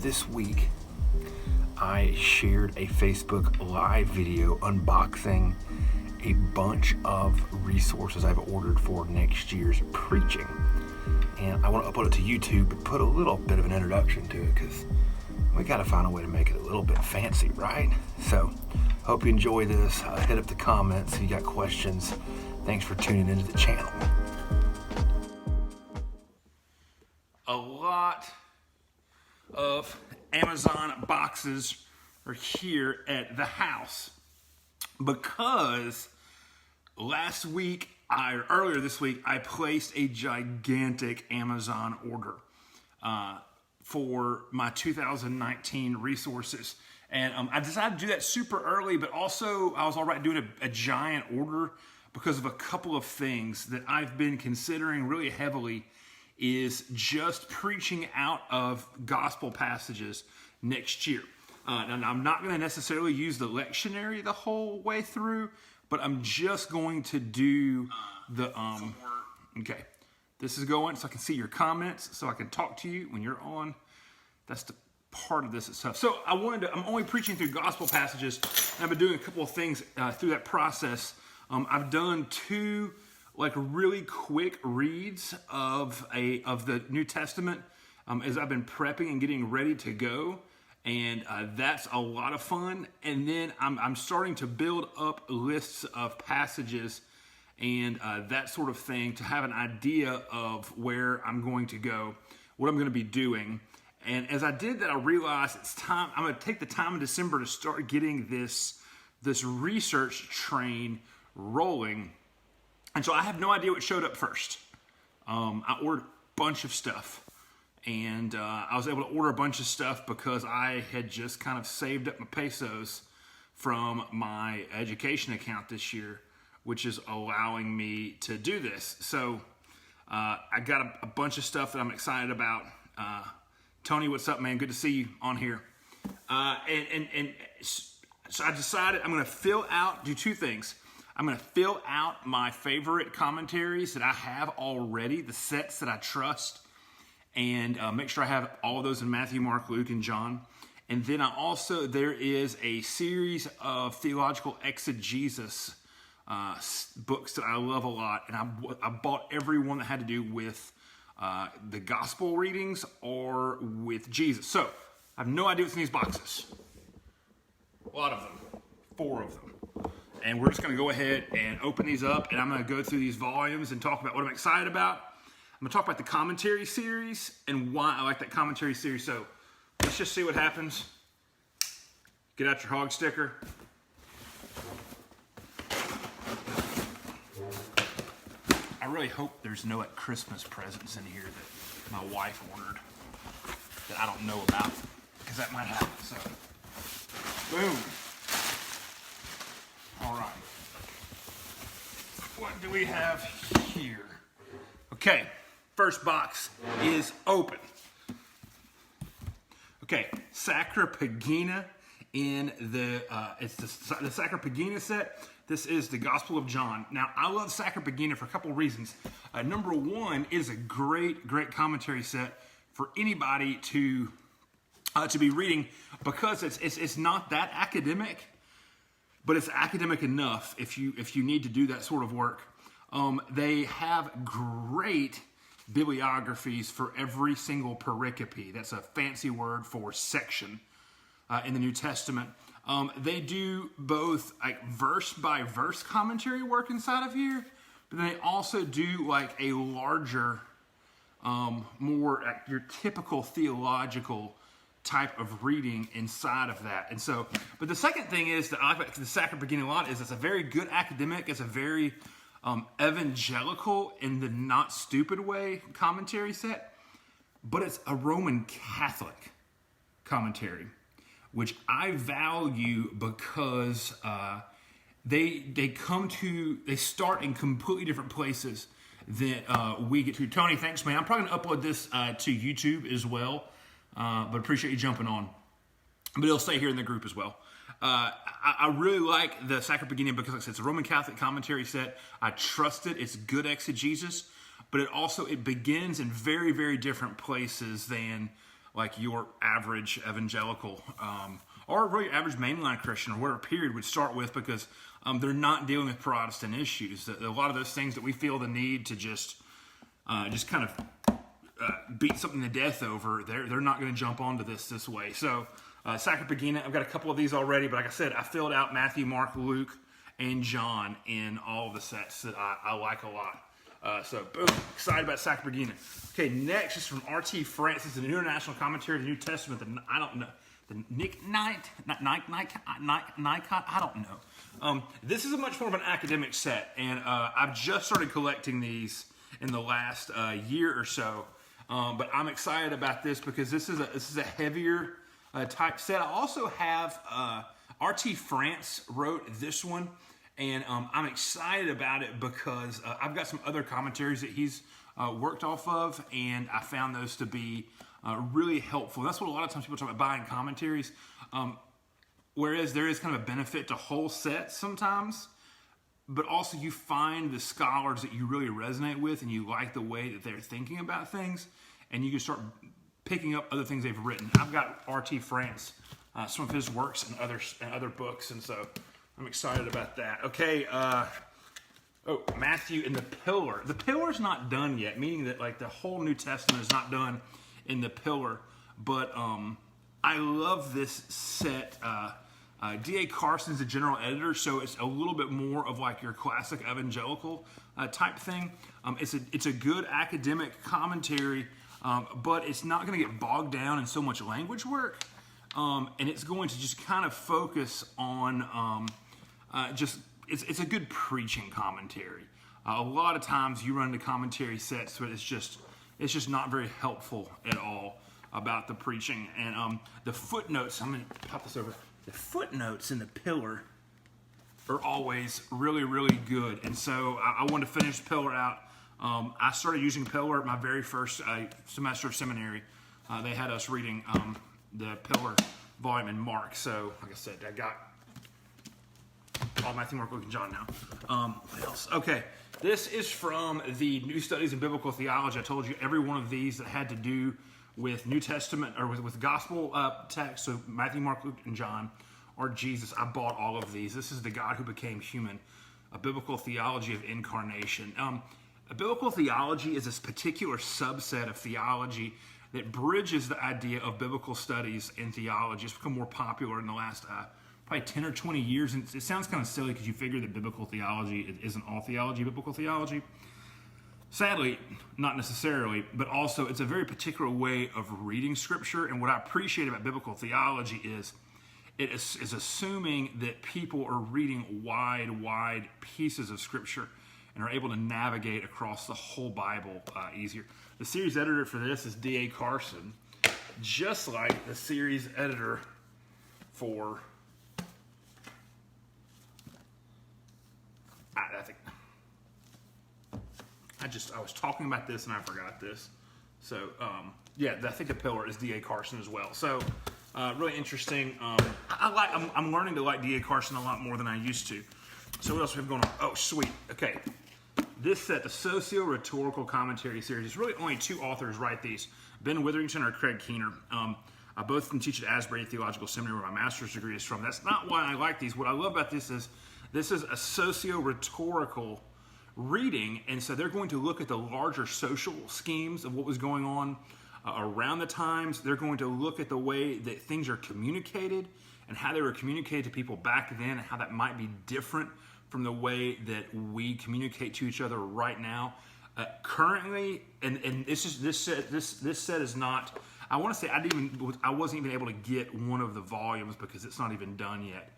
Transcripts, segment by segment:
this week I shared a Facebook Live video unboxing a bunch of resources I've ordered for next year's preaching. And I want to upload it to YouTube, but put a little bit of an introduction to it because we got to find a way to make it a little bit fancy, right? So, hope you enjoy this. Hit up the comments if you got questions. Thanks for tuning into the channel. A lot of Amazon boxes are here at the house because earlier this week, I placed a gigantic Amazon order for my 2019 resources. And I decided to do that super early, but also I was all right doing a giant order because of a couple of things that I've been considering really heavily is just preaching out of gospel passages next year. And I'm not going to necessarily use the lectionary the whole way through, but I'm just going to do the, okay. This is going so I can see your comments, so I can talk to you when you're on. That's the part of this stuff. So I'm only preaching through gospel passages, and I've been doing a couple of things through that process. I've done two really quick reads of the New Testament as I've been prepping and getting ready to go, and that's a lot of fun. And then I'm starting to build up lists of passages and that sort of thing to have an idea of where I'm going to go, what I'm going to be doing. And as I did that, I realized it's time. I'm going to take the time in December to start getting this research train rolling. And so I have no idea what showed up first. I ordered a bunch of stuff. And I was able to order a bunch of stuff because I had just kind of saved up my pesos from my education account this year, which is allowing me to do this. So I got a bunch of stuff that I'm excited about. Tony, what's up, man? Good to see you on here. So I decided I'm going to do two things. I'm going to fill out my favorite commentaries that I have already, the sets that I trust, and make sure I have all of those in Matthew, Mark, Luke, and John. And then there is a series of theological exegesis books that I love a lot, and I bought every one that had to do with the gospel readings or with Jesus. So I have no idea what's in these boxes. A lot of them, 4 of them. And we're just going to go ahead and open these up, and I'm going to go through these volumes and talk about what I'm excited about. I'm going to talk about the commentary series and why I like that commentary series. So let's just see what happens. Get out your hog sticker. I really hope there's no Christmas presents in here that my wife ordered that I don't know about, because that might happen. So, boom. All right. What do we have here? Okay, first box is open. Okay, Sacra Pagina in it's the Sacra Pagina set. This is the Gospel of John. Now, I love Sacra Pagina for a couple of reasons. Number one, it is a great commentary set for anybody to be reading because it's not that academic, but it's academic enough if you need to do that sort of work. They have great bibliographies for every single pericope. That's a fancy word for section in the New Testament. They do both verse by verse commentary work inside of here, but then they also do a larger, more your typical theological type of reading inside of that. And so, but the second thing is that I like the Sacra Pagina a lot is it's a very good academic. It's a very evangelical in the not stupid way commentary set, but it's a Roman Catholic commentary, which I value because they start in completely different places than we get to. Tony, thanks, man. I'm probably going to upload this to YouTube as well, but appreciate you jumping on. But it'll stay here in the group as well. I really like the Sacra Pagina because, like I said, it's a Roman Catholic commentary set. I trust it. It's good exegesis, but it begins in very, very different places than like your average evangelical or really average mainline Christian or whatever period would start with, because they're not dealing with Protestant issues. A lot of those things that we feel the need to just kind of beat something to death over, they're not going to jump onto this way. So Sacripagina, I've got a couple of these already, but like I said, I filled out Matthew, Mark, Luke, and John in all of the sets that I like a lot. So boom, excited about Sacripagina. Okay, next is from R.T. Francis, an international commentary of the New Testament. I don't know. The Nikon, I don't know. This is a much more of an academic set, and I've just started collecting these in the last year or so. But I'm excited about this because this is a heavier type set. I also have R.T. France wrote this one, and I'm excited about it because I've got some other commentaries that he's worked off of, and I found those to be really helpful. That's what a lot of times people talk about buying commentaries. Whereas there is kind of a benefit to whole sets sometimes, but also you find the scholars that you really resonate with and you like the way that they're thinking about things, and you can start picking up other things they've written. I've got R.T. France, some of his works and other books, and so I'm excited about that. Okay, Matthew and the Pillar. The Pillar's not done yet, meaning that like the whole New Testament is not done in the Pillar, but I love this set. D.A. Carson's the general editor, so it's a little bit more of like your classic evangelical type thing. It's a good academic commentary, but it's not going to get bogged down in so much language work, and it's going to just kind of focus on it's a good preaching commentary. A lot of times you run into commentary sets, but it's just not very helpful at all about the preaching. And the footnotes, I'm going to pop this over. The footnotes in the Pillar are always really, really good. And so I wanted to finish Pillar out. I started using Pillar at my very first semester of seminary. They had us reading the Pillar volume in Mark. So, like I said, I got all Matthew, Mark, Luke, and John now. What else? Okay, this is from the New Studies in Biblical Theology. I told you every one of these that had to do with New Testament or with gospel text, so Matthew, Mark, Luke, and John, or Jesus. I bought all of these. This is The God Who Became Human, a biblical theology of incarnation. A biblical theology is this particular subset of theology that bridges the idea of biblical studies in theology. It's become more popular in the last probably 10 or 20 years, and it sounds kind of silly because you figure that biblical theology isn't all theology, biblical theology. Sadly, not necessarily, but also it's a very particular way of reading Scripture. And what I appreciate about biblical theology is it is assuming that people are reading wide pieces of Scripture and are able to navigate across the whole Bible easier. The series editor for this is D.A. Carson, just like the series editor for, I was talking about this and I forgot this. So, yeah, I think the Pillar is D.A. Carson as well. So, really interesting. I'm learning to like D.A. Carson a lot more than I used to. So what else we have going on? Oh, sweet. Okay. This set, the Socio-Rhetorical Commentary Series, it's really only two authors write these, Ben Witherington or Craig Keener. I both can teach at Asbury Theological Seminary where my master's degree is from. That's not why I like these. What I love about this is a socio-rhetorical reading, and so they're going to look at the larger social schemes of what was going on around the times. They're going to look at the way that things are communicated and how they were communicated to people back then and how that might be different from the way that we communicate to each other right now. Currently, and this set is not, I want to say I wasn't even able to get one of the volumes because it's not even done yet.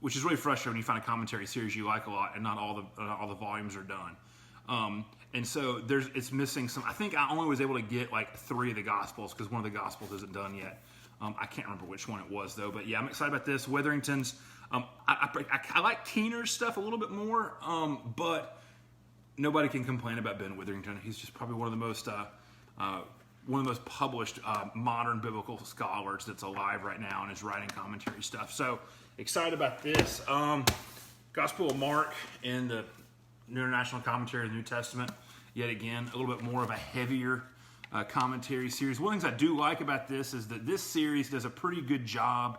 Which is really frustrating when you find a commentary series you like a lot and not all the volumes are done. And so it's missing some. I think I only was able to get like 3 of the Gospels because one of the Gospels isn't done yet. I can't remember which one it was though, but yeah, I'm excited about this. Witherington's. I like Keener's stuff a little bit more, but nobody can complain about Ben Witherington. He's just probably one of the most published modern biblical scholars that's alive right now and is writing commentary stuff. So excited about this. Gospel of Mark and the New International Commentary of the New Testament. Yet again, a little bit more of a heavier commentary series. One of the things I do like about this is that this series does a pretty good job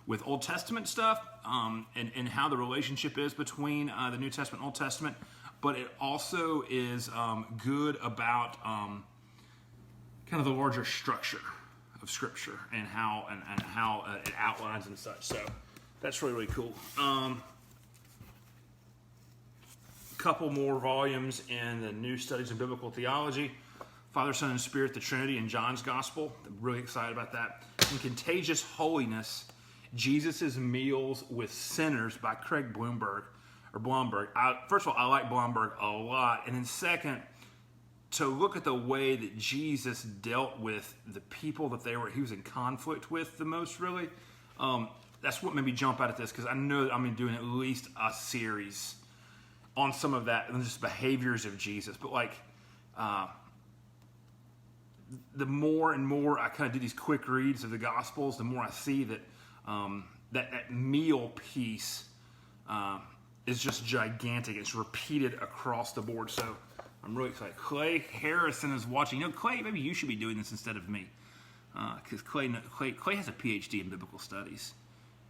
with Old Testament stuff and how the relationship is between the New Testament and Old Testament, but it also is good about kind of the larger structure of Scripture and how it outlines and such. So that's really, really cool. Couple more volumes in the New Studies in Biblical Theology. Father, Son, and Spirit, the Trinity, and John's Gospel. I'm really excited about that. In Contagious Holiness, Jesus' Meals with Sinners by Craig Blomberg. First of all, I like Blomberg a lot. And then second, to look at the way that Jesus dealt with the people that he was in conflict with the most, really. That's what made me jump out at this, because I know that I'm doing at least a series on some of that and just behaviors of Jesus. But the more and more I kind of do these quick reads of the Gospels, the more I see that that meal piece is just gigantic. It's repeated across the board. So I'm really excited. Clay Harrison is watching. Clay, maybe you should be doing this instead of me, because Clay has a PhD in biblical studies.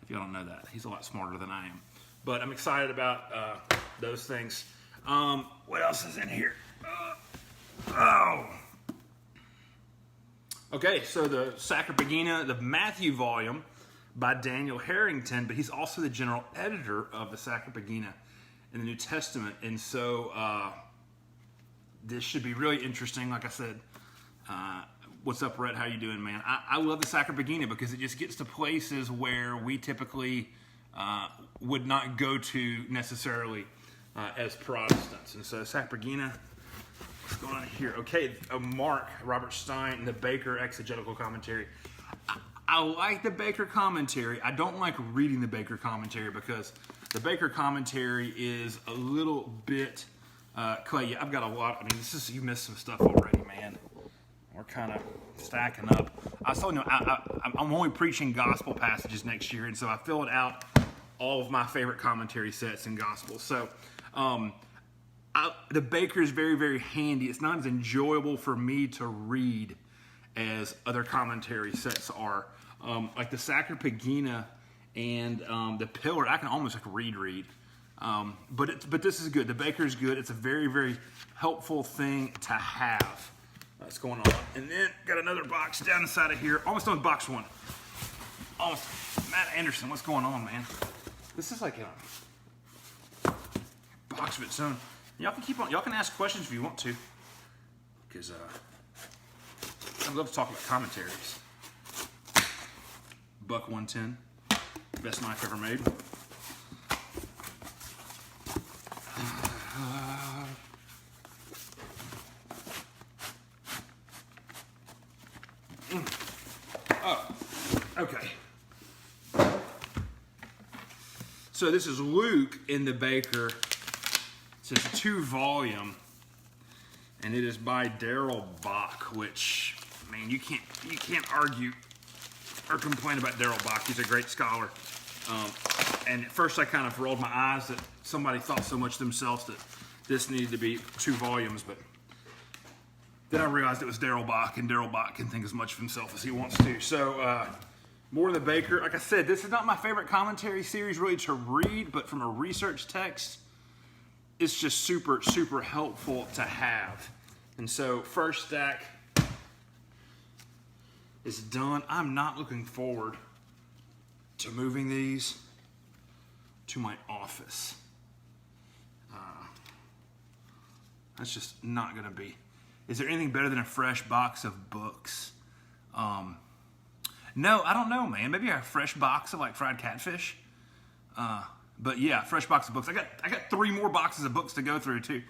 If you don't know that, he's a lot smarter than I am. But I'm excited about those things. What else is in here? Okay, so the Sacropagina, the Matthew volume by Daniel Harrington, but he's also the general editor of the Sacropagina in the New Testament. And so this should be really interesting. Like I said, what's up, Rhett? How you doing, man? I love the Sacropagina because it just gets to places where we typically would not go to necessarily as Protestants. And so Sacropagina, what's going on here? Okay, Mark, Robert Stein, the Baker Exegetical Commentary. I like the Baker commentary. I don't like reading the Baker commentary because the Baker commentary is a little bit, Clay, I've got a lot. You missed some stuff already, man. We're kind of stacking up. I was telling you, I'm only preaching gospel passages next year, and so I filled out all of my favorite commentary sets in gospel. So the Baker is very, very handy. It's not as enjoyable for me to read as other commentary sets are. Like the Sacropagina and the Pillar, I can almost read. But this is good. The Baker is good. It's a very, very helpful thing to have. That's going on. And then got another box down the side of here. Almost on box one. Almost. Matt Anderson, what's going on, man? This is like a box of its own. Y'all can keep on. Y'all can ask questions if you want to, because I'd love to talk about commentaries. Buck 110, best knife ever made. Okay. So this is Luke in the Baker. It's a 2-volume, and it is by Darrell Bock, which, man, you can't argue or complain about Darrell Bock. He's a great scholar. And at first I kind of rolled my eyes that somebody thought so much themselves that this needed to be 2 volumes, but then I realized it was Darrell Bock, and Darrell Bock can think as much of himself as he wants to. So more of the Baker. Like I said, this is not my favorite commentary series really to read, but from a research text, it's just super, super helpful to have. And so first stack is done. I'm not looking forward to moving these to my office. That's just not going to be. Is there anything better than a fresh box of books? No, I don't know, man. Maybe a fresh box of fried catfish. But yeah, fresh box of books. I got 3 more boxes of books to go through too.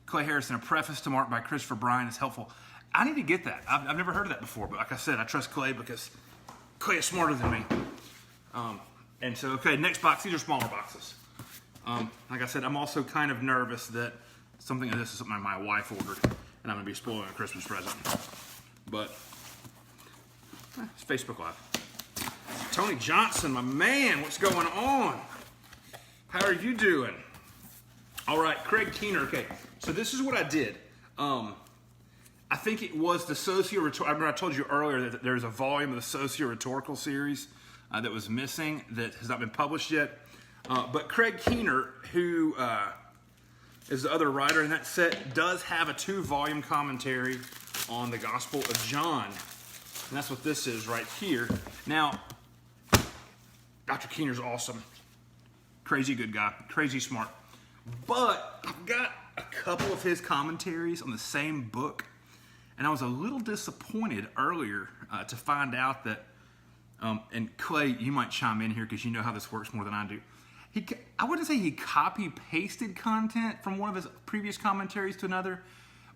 Clay Harrison, a preface to Mark by Christopher Bryan is helpful. I need to get that. I've never heard of that before, but like I said, I trust Clay because Clay is smarter than me. And so, okay, next box. These are smaller boxes. Like I said, I'm also kind of nervous that something like this is something my wife ordered, and I'm going to be spoiling a Christmas present. But it's Facebook Live. Tony Johnson, my man, what's going on? How are you doing? All right, Craig Keener. Okay, so this is what I did. I think it was the socio-rhetorical. I remember I told you earlier that there's a volume of the socio-rhetorical series that was missing that has not been published yet. But Craig Keener, who is the other writer in that set, does have a 2-volume commentary on the Gospel of John. And that's what this is right here. Now, Dr. Keener's awesome. Crazy good guy. Crazy smart. But I've got a couple of his commentaries on the same book. And I was a little disappointed earlier to find out that, and Clay, you might chime in here because you know how this works more than I do. I wouldn't say he copy-pasted content from one of his previous commentaries to another,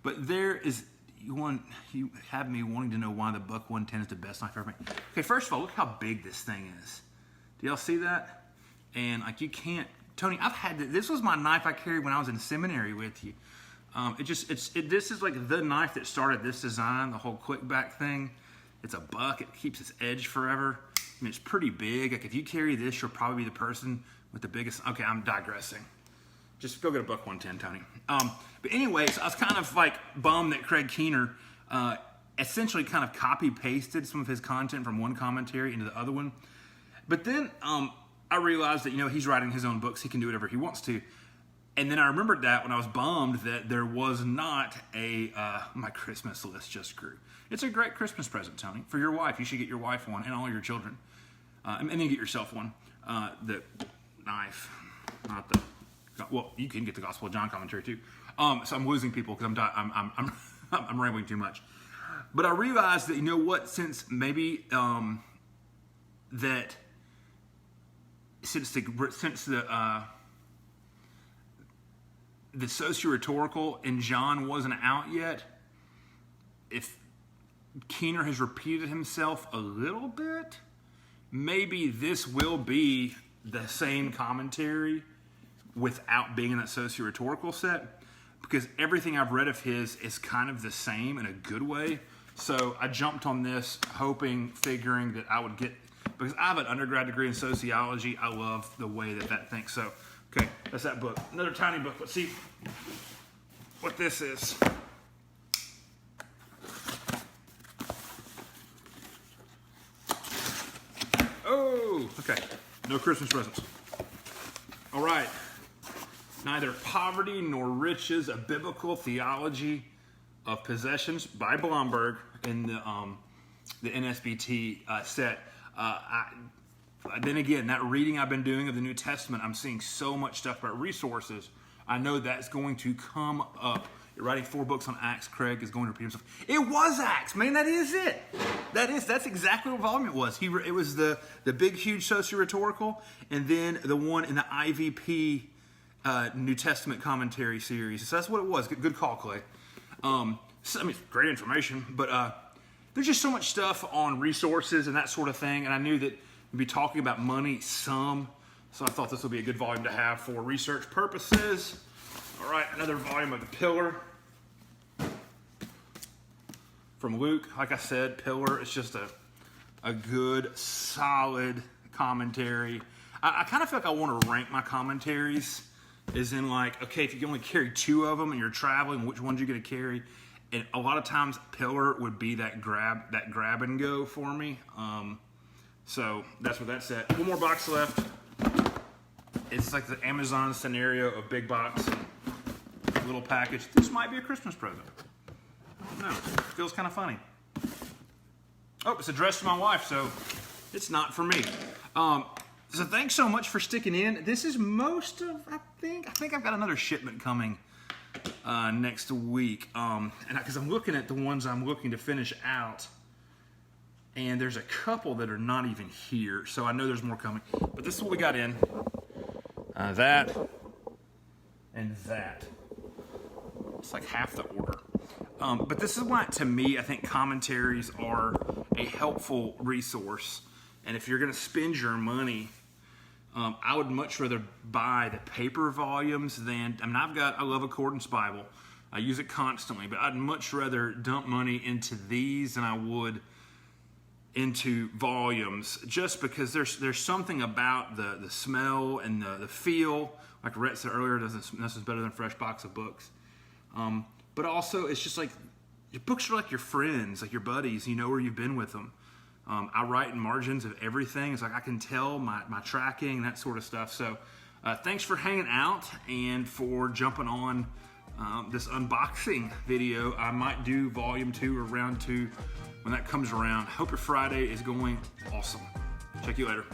but there is one, you have me wanting to know why the Buck 110 is the best knife ever made. Okay, first of all, look how big this thing is. Do y'all see that? And like you can't, Tony, this was my knife I carried when I was in seminary with you. This is like the knife that started this design, the whole quick back thing. It's a buck, it keeps its edge forever. I mean, it's pretty big. Like if you carry this, you'll probably be the person with the biggest, okay, I'm digressing. Just go get a Buck 110, Tony. But anyways, I was kind of like bummed that Craig Keener essentially kind of copy-pasted some of his content from one commentary into the other one. But then I realized that, he's writing his own books. He can do whatever he wants to. And then I remembered that when I was bummed that there was not my Christmas list just grew. It's a great Christmas present, Tony, for your wife. You should get your wife one and all your children. And then get yourself one. The knife, not the, well, you can get the Gospel of John commentary too. So I'm losing people because I'm rambling too much. But I realized that, since maybe since the socio-rhetorical in John wasn't out yet, if Keener has repeated himself a little bit, maybe this will be the same commentary without being in that socio-rhetorical set, because everything I've read of his is kind of the same in a good way. So I jumped on this figuring that I would get, because I have an undergrad degree in sociology. I love the way that thinks. So, okay, that's that book. Another tiny book. Let's see what this is. Oh, okay. No Christmas presents. All right. Neither Poverty Nor Riches, A Biblical Theology of Possessions by Blomberg in the NSBT set. Then again, that reading I've been doing of the New Testament, I'm seeing so much stuff about resources. I know that's going to come up. You're writing 4 books on Acts. Craig is going to repeat himself. It was Acts, man. That is it. That's exactly what volume it was. It was the big, huge socio-rhetorical, and then the one in the IVP New Testament commentary series. So that's what it was. Good call, Clay. Great information, but there's just so much stuff on resources and that sort of thing, and I knew that we'd be talking about money some, so I thought this would be a good volume to have for research purposes. All right, another volume of The Pillar from Luke. Like I said, Pillar is just a good, solid commentary. I kind of feel like I want to rank my commentaries, as in like, okay, if you can only carry 2 of them and you're traveling, which ones you're going to carry? And a lot of times, Pillar would be that grab and go for me. So that's what that's at. One more box left. It's like the Amazon scenario of big box, little package. This might be a Christmas present. I don't know. It feels kind of funny. Oh, it's addressed to my wife, so it's not for me. So thanks so much for sticking in. This is most of, I think I've got another shipment coming next week. And because I'm looking at the ones I'm looking to finish out, and there's a couple that are not even here, so I know there's more coming. But this is what we got in. That and that. It's like half the order. But this is why, to me, I think commentaries are a helpful resource. And if you're going to spend your money, I would much rather buy the paper volumes than, I love Accordance Bible. I use it constantly, but I'd much rather dump money into these than I would into volumes, just because there's something about the smell and the feel. Like Rhett said earlier, this is better than a fresh box of books. But also, it's just like your books are like your friends, like your buddies. You know where you've been with them. I write in margins of everything. It's like I can tell my tracking, that sort of stuff. So thanks for hanging out and for jumping on this unboxing video. I might do volume 2 or round 2 when that comes around. Hope your Friday is going awesome. Check you later.